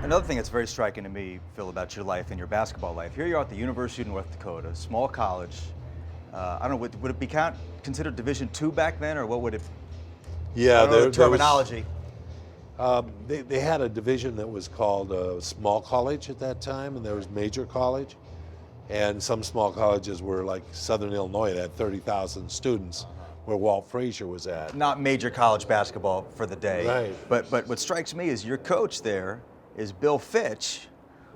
Another thing that's very striking to me, Phil, about your life and your basketball life, here you are at the University of North Dakota, small college. I don't know, would it be considered Division II back then, or what would it, I Yeah, don't know the there was, terminology. they had a division that was called small college at that time, and there was major college. And some small colleges were like Southern Illinois, that had 30,000 students, where Walt Frazier was at. Not major college basketball for the day. Right. But what strikes me is your coach there is Bill Fitch,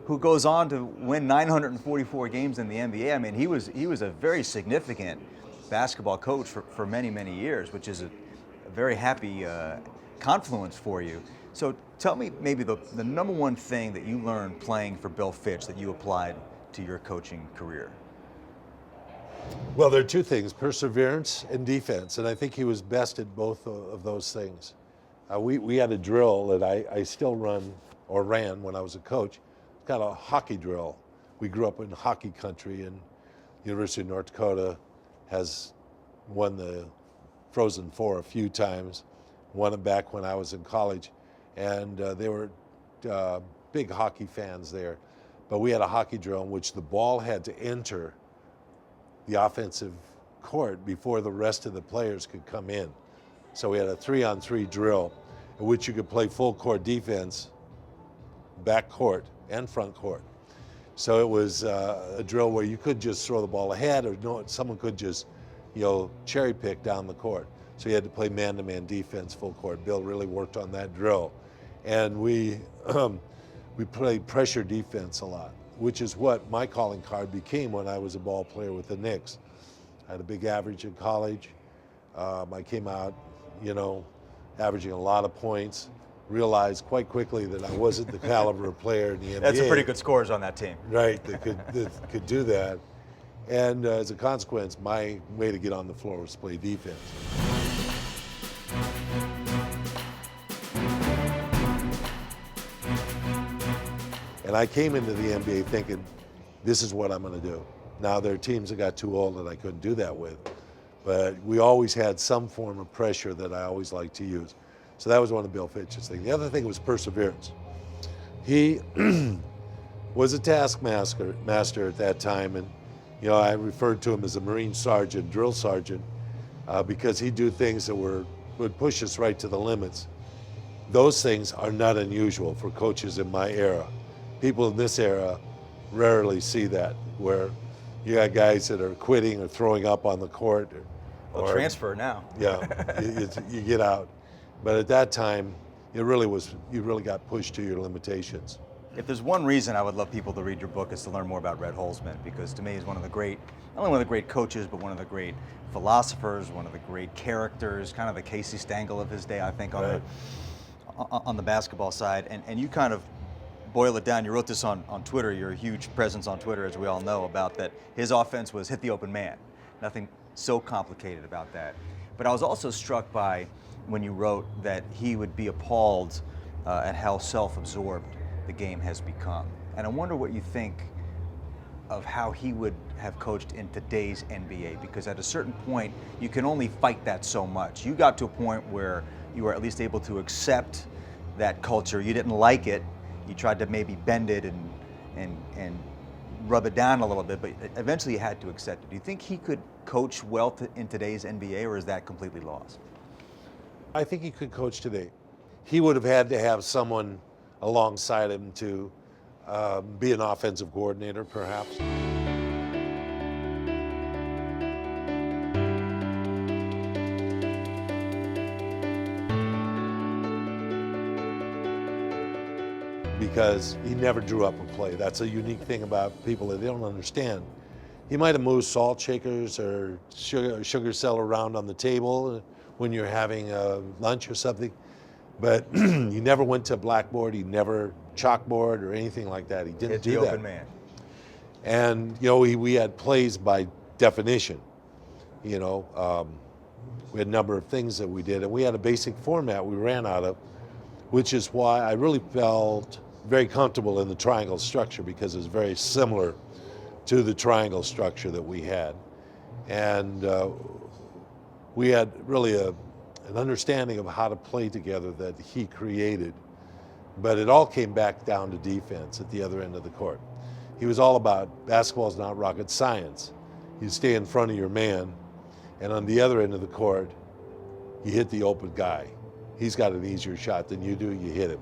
who goes on to win 944 games in the NBA. I mean, he was a very significant basketball coach for many, many years, which is a very happy confluence for you. So tell me maybe the number one thing that you learned playing for Bill Fitch that you applied to your coaching career. Well, there are two things, perseverance and defense, and I think he was best at both of those things. We had a drill that I still run or ran when I was a coach. It's got a hockey drill. We grew up in hockey country, and University of North Dakota has won the Frozen Four a few times, won it back when I was in college, and they were big hockey fans there. But we had a hockey drill in which the ball had to enter the offensive court before the rest of the players could come in. So we had a 3-on-3 drill in which you could play full court defense, back court and front court. So it was a drill where you could just throw the ball ahead, or no, someone could just, cherry pick down the court. So you had to play man-to-man defense, full court. Bill really worked on that drill, and we played pressure defense a lot, which is what my calling card became when I was a ball player with the Knicks. I had a big average in college. I came out, averaging a lot of points. Realized quite quickly that I wasn't the caliber of player in the NBA. That's some pretty good scores on that team. Right, that could do that. And as a consequence, my way to get on the floor was to play defense. And I came into the NBA thinking, this is what I'm going to do. Now, there are teams that got too old that I couldn't do that with, but we always had some form of pressure that I always liked to use. So that was one of Bill Fitch's things. The other thing was perseverance. He was a taskmaster at that time, and I referred to him as a Marine sergeant, drill sergeant, because he'd do things that would push us right to the limits. Those things are not unusual for coaches in my era. People in this era rarely see that, where you got guys that are quitting or throwing up on the court. Or transfer now. Yeah, you get out. But at that time, you really got pushed to your limitations. If there's one reason I would love people to read your book, is to learn more about Red Holzman, because to me he's one of the great, not only one of the great coaches, but one of the great philosophers, one of the great characters, kind of the Casey Stengel of his day, I think, on the basketball side. And you kind of boil it down. You wrote this on Twitter. You're a huge presence on Twitter, as we all know, about that his offense was hit the open man. Nothing so complicated about that. But I was also struck by when you wrote that he would be appalled at how self-absorbed the game has become. And I wonder what you think of how he would have coached in today's NBA, because at a certain point, you can only fight that so much. You got to a point where you were at least able to accept that culture. You didn't like it. You tried to maybe bend it and rub it down a little bit, but eventually you had to accept it. Do you think he could coach well in today's NBA, or is that completely lost? I think he could coach today. He would have had to have someone alongside him to be an offensive coordinator, perhaps. Because he never drew up a play. That's a unique thing about people that they don't understand. He might have moved salt shakers or sugar cellar around on the table when you're having lunch or something, but he never went to a blackboard, he never chalkboard or anything like that. He didn't do that. Open man. And we had plays by definition. We had a number of things that we did, and we had a basic format we ran out of, which is why I really felt very comfortable in the triangle structure, because it's very similar to the triangle structure that we had. And we had really an understanding of how to play together that he created But it all came back down to defense at the other end of the court. He was all about basketball's not rocket science. You stay in front of your man, and on the other end of the court, you hit the open guy. He's got an easier shot than you do, you hit him.